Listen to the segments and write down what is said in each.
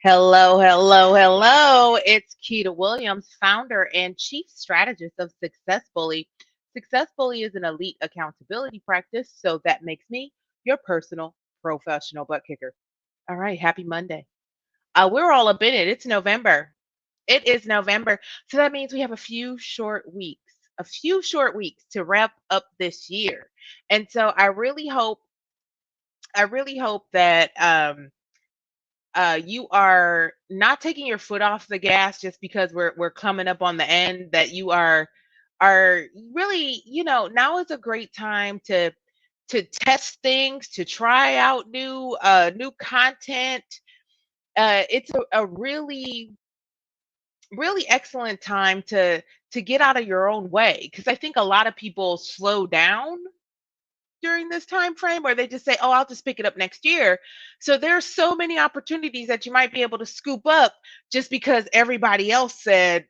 Hello, hello, hello. It's Keita Williams, founder and chief strategist of Success Bully. Success Bully is an elite accountability practice, so that makes me your personal professional butt kicker. All right, happy Monday. We're all up in it. It's November. It is November. So that means we have a few short weeks to wrap up this year. And so I really hope that you are not taking your foot off the gas just because we're coming up on the end. That you are really, now is a great time to test things, to try out new content. It's a really excellent time to get out of your own way, because I think a lot of people slow down during this time frame, or they just say, "Oh, I'll just pick it up next year." So there's so many opportunities that you might be able to scoop up just because everybody else said,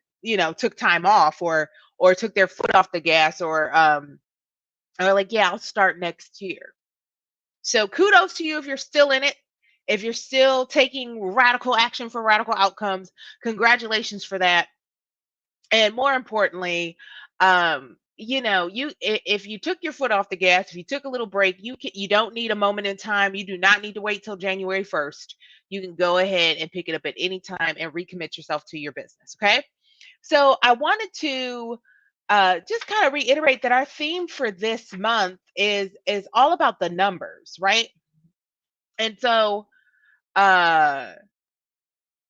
took time off, or took their foot off the gas, or like, "Yeah, I'll start next year." So kudos to you if you're still in it. If you're still taking radical action for radical outcomes, congratulations for that. And more importantly, if you took your foot off the gas, if you took a little break, you don't need a moment in time. You do not need to wait till January 1st. You can go ahead and pick it up at any time and recommit yourself to your business. Okay. So I wanted to just kind of reiterate that our theme for this month is all about the numbers, right? And so uh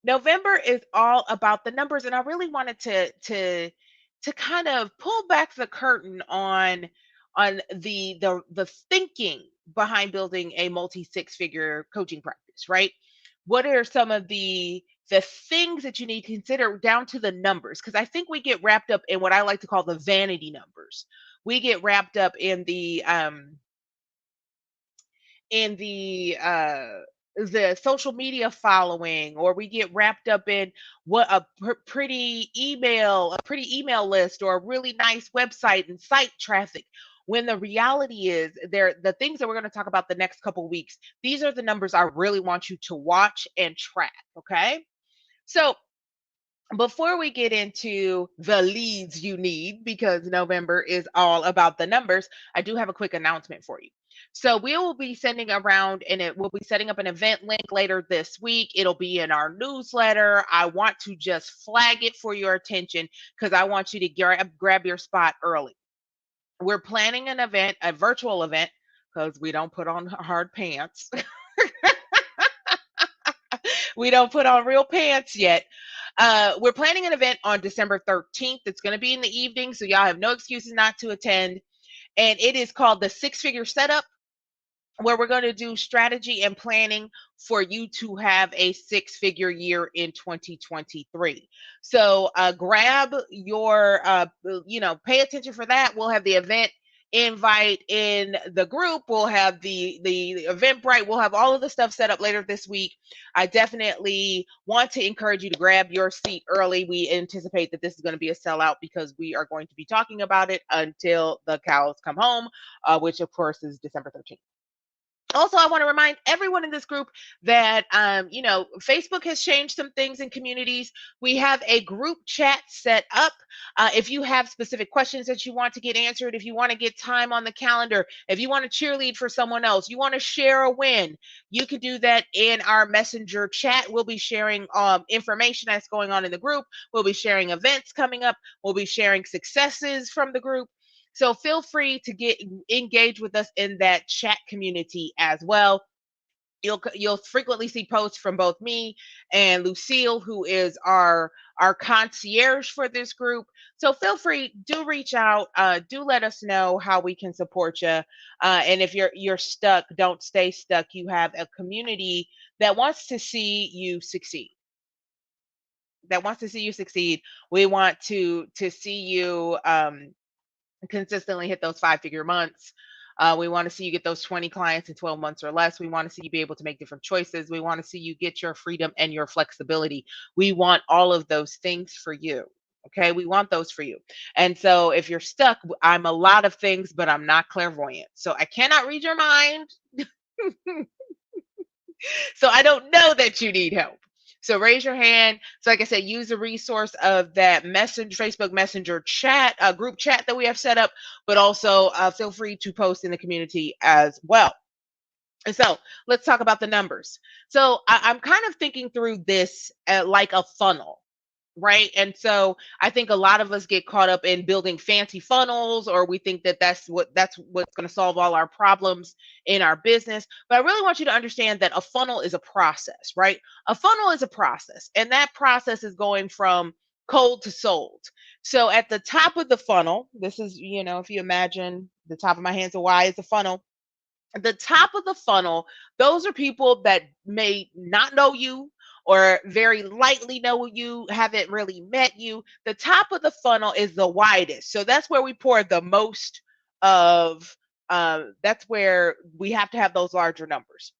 November is all about the numbers, and I really wanted to kind of pull back the curtain on the thinking behind building a multi six figure coaching practice, right? What are some of the things that you need to consider down to the numbers? Because I think we get wrapped up in what I like to call the vanity numbers. We get wrapped up in the social media following, or we get wrapped up in what a pretty email list, or a really nice website and site traffic, when the reality is, the things that we're going to talk about the next couple weeks, these are the numbers I really want you to watch and track. Okay. So before we get into the leads you need, because November is all about the numbers, I do have a quick announcement for you. So we will be sending around, and we'll be setting up an event link later this week. It'll be in our newsletter. I want to just flag it for your attention because I want you to grab your spot early. We're planning an event, a virtual event, because we don't put on hard pants. We don't put on real pants yet. We're planning an event on December 13th. It's going to be in the evening, so y'all have no excuses not to attend. And it is called the Six Figure Setup, where we're going to do strategy and planning for you to have a six-figure year in 2023. So grab your, pay attention for that. We'll have the event invite in the group. We'll have the Eventbrite. We'll have all of the stuff set up later this week. I definitely want to encourage you to grab your seat early. We anticipate that this is going to be a sellout because we are going to be talking about it until the cows come home, which of course is December 13th. Also, I want to remind everyone in this group that Facebook has changed some things in communities. We have a group chat set up. If you have specific questions that you want to get answered, if you want to get time on the calendar, if you want to cheerlead for someone else, you want to share a win, you can do that in our messenger chat. We'll be sharing information that's going on in the group. We'll be sharing events coming up. We'll be sharing successes from the group. So feel free to get engaged with us in that chat community as well. You'll frequently see posts from both me and Lucille, who is our concierge for this group. So feel free, do reach out, do let us know how we can support you. And if you're stuck, don't stay stuck. You have a community that wants to see you succeed. That wants to see you succeed. We want to see you consistently hit those five-figure months. We want to see you get those 20 clients in 12 months or less. We want to see you be able to make different choices. We want to see you get your freedom and your flexibility. We want all of those things for you. Okay, we want those for you. And so if you're stuck, I'm a lot of things, but I'm not clairvoyant. So I cannot read your mind. So I don't know that you need help. So raise your hand. So like I said, use the resource of that Facebook Messenger chat, group chat that we have set up, but also feel free to post in the community as well. And so let's talk about the numbers. So I'm kind of thinking through this like a funnel, right? And so I think a lot of us get caught up in building fancy funnels, or we think that that's what's going to solve all our problems in our business. But I really want you to understand that a funnel is a process, right? A funnel is a process, and that process is going from cold to sold. So at the top of the funnel, this is, if you imagine the top of my hands, a Y is a funnel. At the top of the funnel, those are people that may not know you or very lightly know you, haven't really met you. The top of the funnel is the widest. So that's where we pour the most of, that's where we have to have those larger numbers.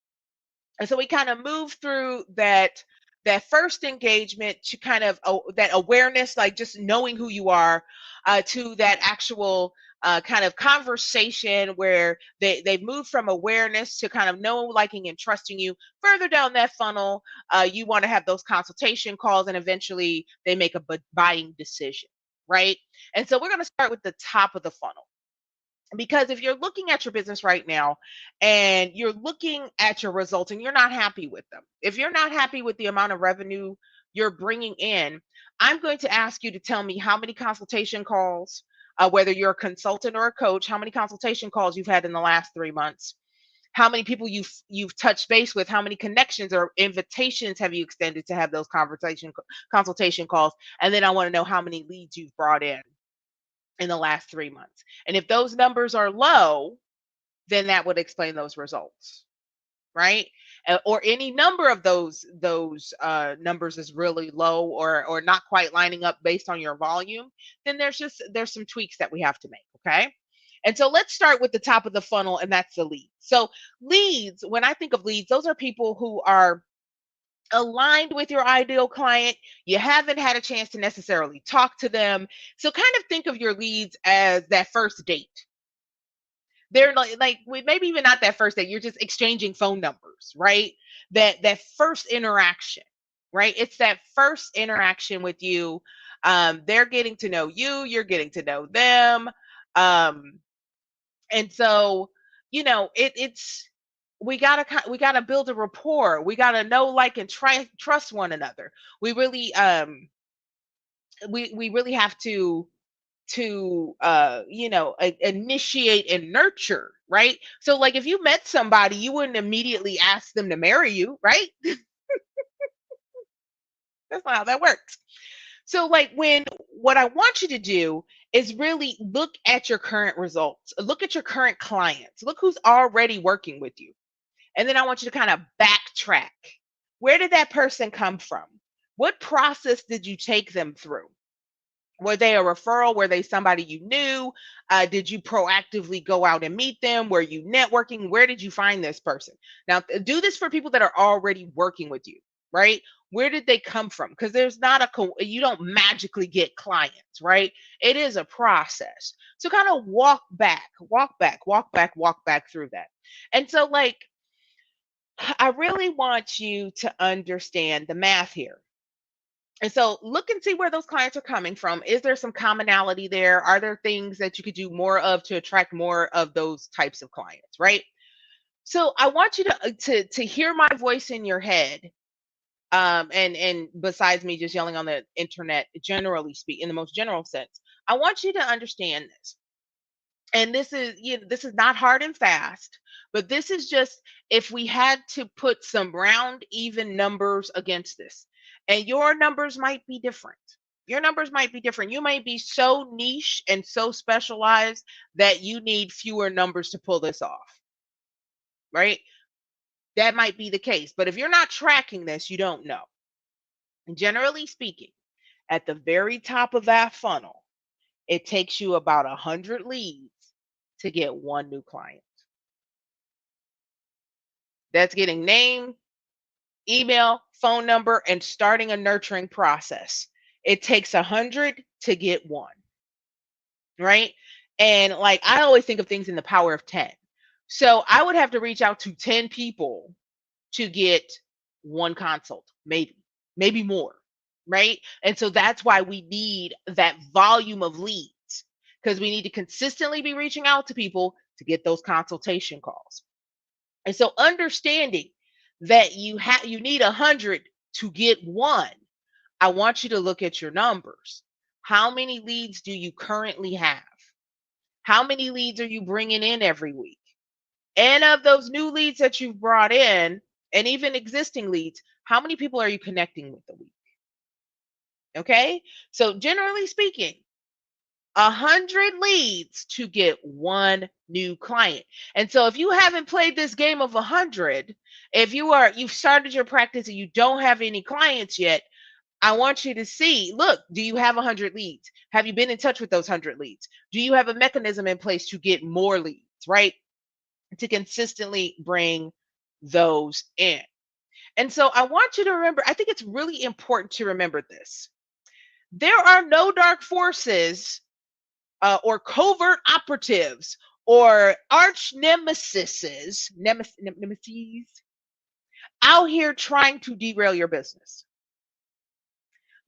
And so we kind of move through that first engagement to kind of that awareness, like just knowing who you are, to that actual kind of conversation where they move from awareness to kind of know, liking, and trusting you. Further down that funnel, you want to have those consultation calls, and eventually they make a buying decision, right? And so we're going to start with the top of the funnel. Because if you're looking at your business right now and you're looking at your results and you're not happy with them, if you're not happy with the amount of revenue you're bringing in, I'm going to ask you to tell me how many consultation calls, whether you're a consultant or a coach, how many consultation calls you've had in the last 3 months, how many people you've touched base with, how many connections or invitations have you extended to have those consultation calls, and then I want to know how many leads you've brought in the last 3 months. And if those numbers are low, then that would explain those results, right? Or any number of those numbers is really low, or not quite lining up based on your volume, then there's some tweaks that we have to make, okay? And so let's start with the top of the funnel, and that's the leads. So leads, when I think of leads, those are people who are aligned with your ideal client. You haven't had a chance to necessarily talk to them. So kind of think of your leads as that first date. They're like maybe even not that first date. You're just exchanging phone numbers, right? That first interaction, right? It's that first interaction with you. They're getting to know you. You're getting to know them. And so, it's we gotta build a rapport. We gotta know, like, and trust one another. We really have to initiate and nurture, right? So like if you met somebody, you wouldn't immediately ask them to marry you, right? That's not how that works. So like what I want you to do is really look at your current results, look at your current clients, look who's already working with you. And then I want you to kind of backtrack. Where did that person come from? What process did you take them through? Were they a referral? Were they somebody you knew? Did you proactively go out and meet them? Were you networking? Where did you find this person? Now, do this for people that are already working with you, right? Where did they come from? Because there's not you don't magically get clients, right? It is a process. So kind of walk back, walk back, walk back, walk back through that. And so, like, I really want you to understand the math here. And so look and see where those clients are coming from. Is there some commonality there? Are there things that you could do more of to attract more of those types of clients, right? So I want you to hear my voice in your head. And besides me just yelling on the internet, generally speak in the most general sense, I want you to understand this. And this is not hard and fast, but this is just if we had to put some round even numbers against this. And your numbers might be different. Your numbers might be different. You might be so niche and so specialized that you need fewer numbers to pull this off, right? That might be the case. But if you're not tracking this, you don't know. And generally speaking, at the very top of that funnel, it takes you about 100 leads to get one new client. That's getting name, email, phone number, and starting a nurturing process. It takes 100 to get one, right? And like I always think of things in the power of 10. So I would have to reach out to 10 people to get one consult, maybe. maybe more, right? And so that's why we need that volume of leads, because we need to consistently be reaching out to people to get those consultation calls. And so understanding that you need 100 to get one, I want you to look at your numbers. How many leads do you currently have? How many leads are you bringing in every week? And of those new leads that you've brought in, and even existing leads, how many people are you connecting with a week? Okay. So generally speaking, 100 leads to get one new client. And so if you haven't played this game of 100, if you've started your practice and you don't have any clients yet, I want you to see, look, do you have 100 leads? Have you been in touch with those 100 leads? Do you have a mechanism in place to get more leads, right? To consistently bring those in. And so I want you to remember, I think it's really important to remember this. There are no dark forces or covert operatives or arch nemesis out here trying to derail your business.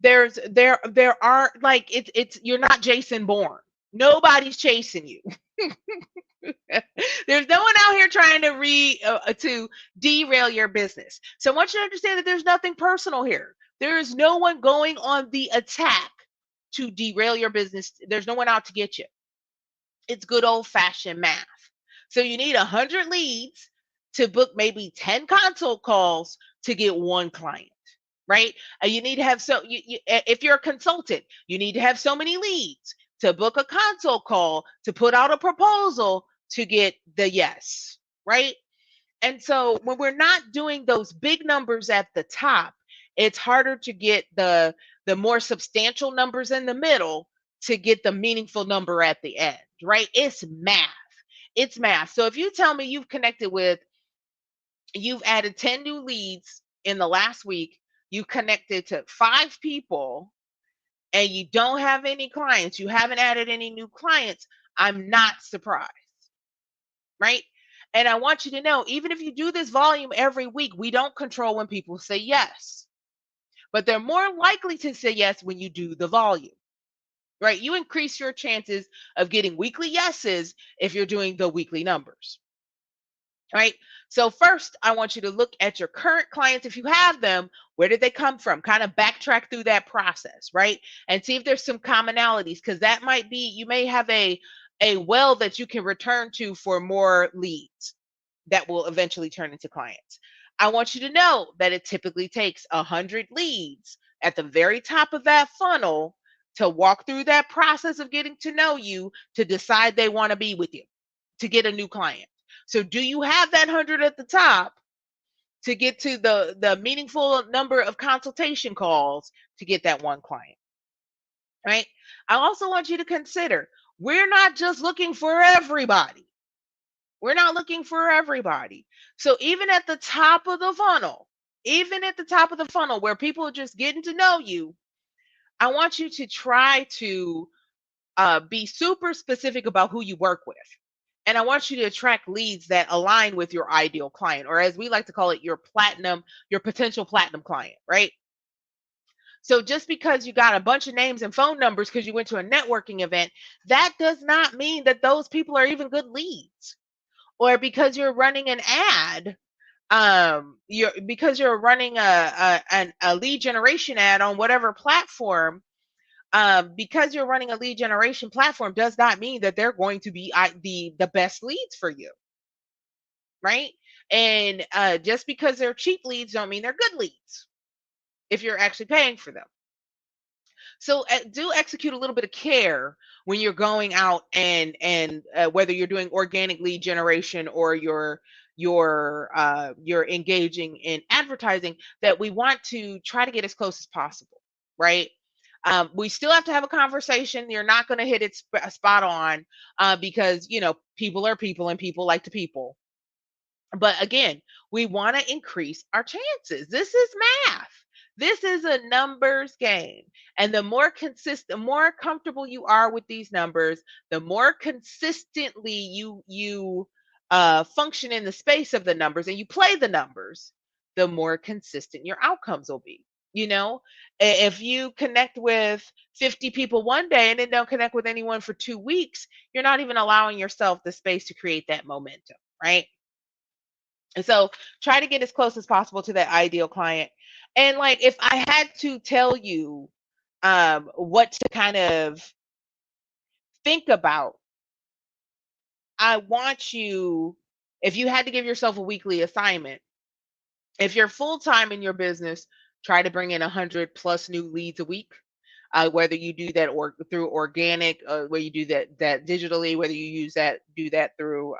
There are, like, it's you're not Jason Bourne. Nobody's chasing you. There's no one out here trying to derail your business. So I want you to understand that there's nothing personal here. There is no one going on the attack to derail your business. There's no one out to get you. It's good old fashioned math. So you need 100 leads to book maybe 10 consult calls to get one client, right? You need to have if you're a consultant, you need to have so many leads to book a consult call, to put out a proposal to get the yes, right? And so when we're not doing those big numbers at the top, it's harder to get the more substantial numbers in the middle to get the meaningful number at the end, right? It's math. It's math. So if you tell me you've added 10 new leads in the last week, you connected to 5 people, and you don't have any clients, you haven't added any new clients, I'm not surprised, right? And I want you to know, even if you do this volume every week, we don't control when people say yes, but they're more likely to say yes when you do the volume, right? You increase your chances of getting weekly yeses if you're doing the weekly numbers, right? So first, I want you to look at your current clients. If you have them, where did they come from? Kind of backtrack through that process, right? And see if there's some commonalities, because that might be, you may have a well that you can return to for more leads that will eventually turn into clients. I want you to know that it typically takes 100 leads at the very top of that funnel to walk through that process of getting to know you, to decide they want to be with you, to get a new client. So do you have that 100 at the top to get to the meaningful number of consultation calls to get that one client, right? I also want you to consider, we're not just looking for everybody. We're not looking for everybody. So even at the top of the funnel, where people are just getting to know you, I want you to try to be super specific about who you work with. And I want you to attract leads that align with your ideal client, or as we like to call it, your potential platinum client, right? So just because you got a bunch of names and phone numbers because you went to a networking event, that does not mean that those people are even good leads. Or because you're running an ad, because you're running a lead generation ad on whatever platform, because you're running a lead generation platform does not mean that they're going to be the best leads for you, right? And just because they're cheap leads don't mean they're good leads if you're actually paying for them. So do execute a little bit of care when you're going out and whether you're doing organic lead generation or you're engaging in advertising, that we want to try to get as close as possible, right? We still have to have a conversation. You're not going to hit it spot on because, people are people and people like to people. But again, we want to increase our chances. This is math. This is a numbers game. And the more consistent, more comfortable you are with these numbers, the more consistently you function in the space of the numbers and you play the numbers, the more consistent your outcomes will be. You know, if you connect with 50 people one day and then don't connect with anyone for 2 weeks, you're not even allowing yourself the space to create that momentum, right? And so try to get as close as possible to that ideal client. And like, if I had to tell you what to kind of think about, I want you, if you had to give yourself a weekly assignment, if you're full time in your business, try to bring in 100 plus new leads a week. Whether you do that or through organic, where you do that digitally, whether you do that through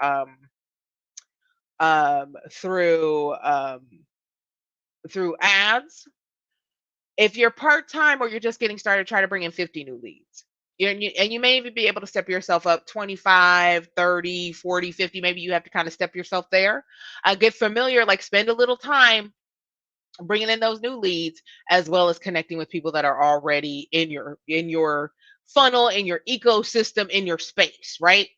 through ads. If you're part time or you're just getting started, try to bring in 50 new leads. And you may even be able to step yourself up 25, 30, 40, 50. Maybe you have to kind of step yourself there. Get familiar, like spend a little time bringing in those new leads, as well as connecting with people that are already in your funnel, in your ecosystem, in your space, right?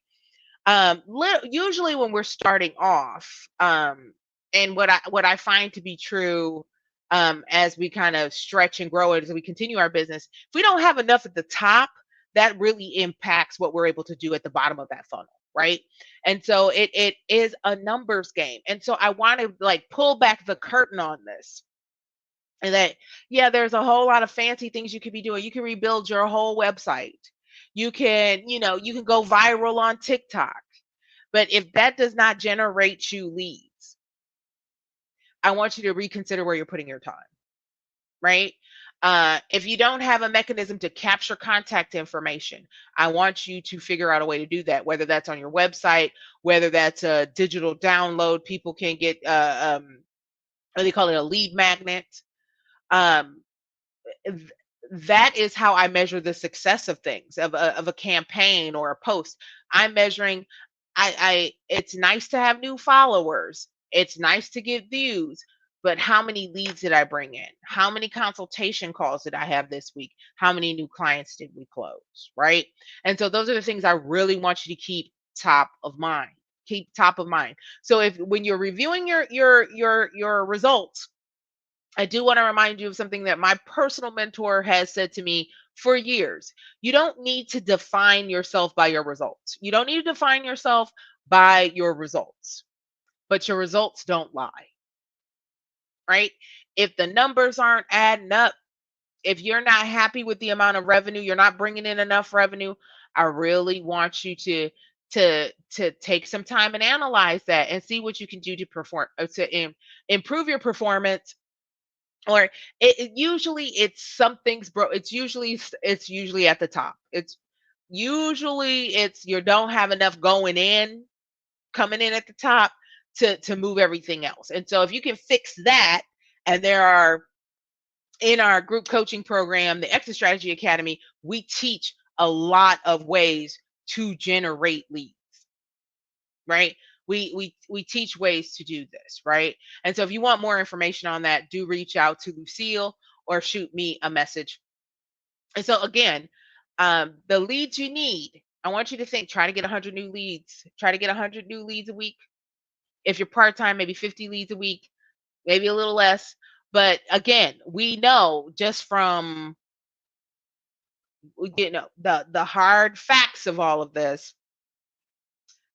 Usually when we're starting off, and what I find to be true, as we kind of stretch and grow as we continue our business, if we don't have enough at the top, that really impacts what we're able to do at the bottom of that funnel, right? And so it is a numbers game. And so I want to like pull back the curtain on this. And that, yeah, there's a whole lot of fancy things you could be doing. You can rebuild your whole website. You can go viral on TikTok. But if that does not generate you leads, I want you to reconsider where you're putting your time, right? If you don't have a mechanism to capture contact information, I want you to figure out a way to do that, whether that's on your website, whether that's a digital download. People can get, what do they call it, a lead magnet. Um, that is how I measure the success of things, of a campaign or a post. I'm measuring. It's nice to have new followers. It's nice to get views, but how many leads did I bring in? How many consultation calls did I have this week? How many new clients did we close? Right. And so those are the things I really want you to keep top of mind. Keep top of mind. So if when you're reviewing your results, I do want to remind you of something that my personal mentor has said to me for years. You don't need to define yourself by your results. You don't need to define yourself by your results, but your results don't lie, right? If the numbers aren't adding up, if you're not happy with the amount of revenue, you're not bringing in enough revenue, I really want you to take some time and analyze that and see what you can do to perform improve your performance. Or usually it's something's bro it's usually at the top. It's you don't have enough coming in at the top to move everything else. And so if you can fix that, and there are, in our group coaching program, the Exit Strategy Academy, we teach a lot of ways to generate leads, right? We teach ways to do this, right? And so if you want more information on that, do reach out to Lucille or shoot me a message. And so again, the leads you need, I want you to think, try to get 100 new leads. Try to get 100 new leads a week. If you're part-time, maybe 50 leads a week, maybe a little less. But again, we know just from the hard facts of all of this,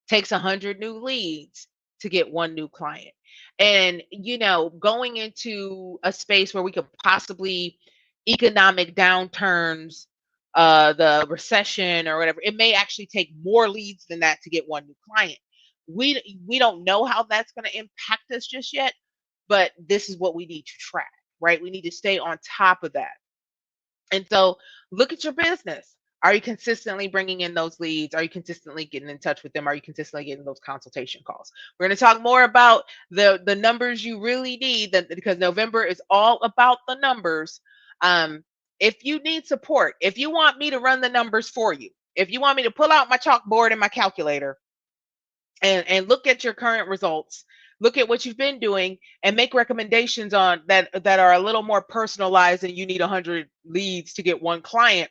takes 100 new leads to get one new client. And going into a space where we could possibly, economic downturns, the recession or whatever, it may actually take more leads than that to get one new client. We don't know how that's going to impact us just yet, but this is what we need to track, right? We need to stay on top of that. And so look at your business. Are you consistently bringing in those leads? Are you consistently getting in touch with them? Are you consistently getting those consultation calls? We're going to talk more about the numbers you really need, because November is all about the numbers. If you need support, if you want me to run the numbers for you, if you want me to pull out my chalkboard and my calculator and look at your current results, look at what you've been doing, and make recommendations on that are a little more personalized, and you need 100 leads to get one client,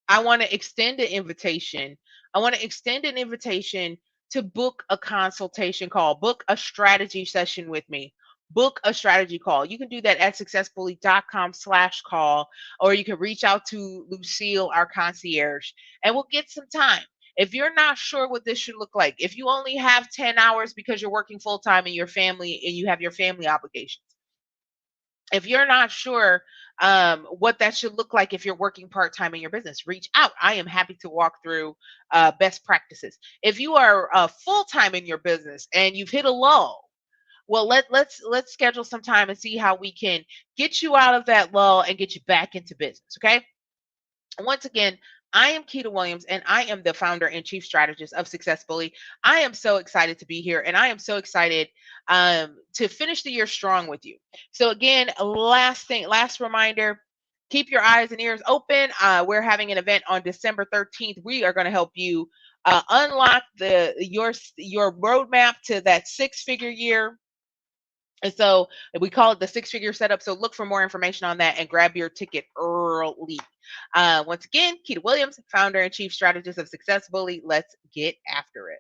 I want to extend an invitation. I want to extend an invitation to book a consultation call, book a strategy session with me, book a strategy call. You can do that at successfully.com/call, or you can reach out to Lucille, our concierge, and we'll get some time. If you're not sure what this should look like, if you only have 10 hours because you're working full time in your family and you have your family obligations, if you're not sure what that should look like if you're working part time in your business, reach out. I am happy to walk through best practices. If you are full time in your business and you've hit a lull, well, let's schedule some time and see how we can get you out of that lull and get you back into business. Okay. Once again, I am Keita Williams, and I am the founder and chief strategist of Success Bully. I am so excited to be here, and I am so excited to finish the year strong with you. So again, last reminder, keep your eyes and ears open. We're having an event on December 13th. We are going to help you unlock your roadmap to that six-figure year. And so we call it the six-figure setup. So look for more information on that and grab your ticket early. Once again, Keita Williams, founder and chief strategist of Success Bully. Let's get after it.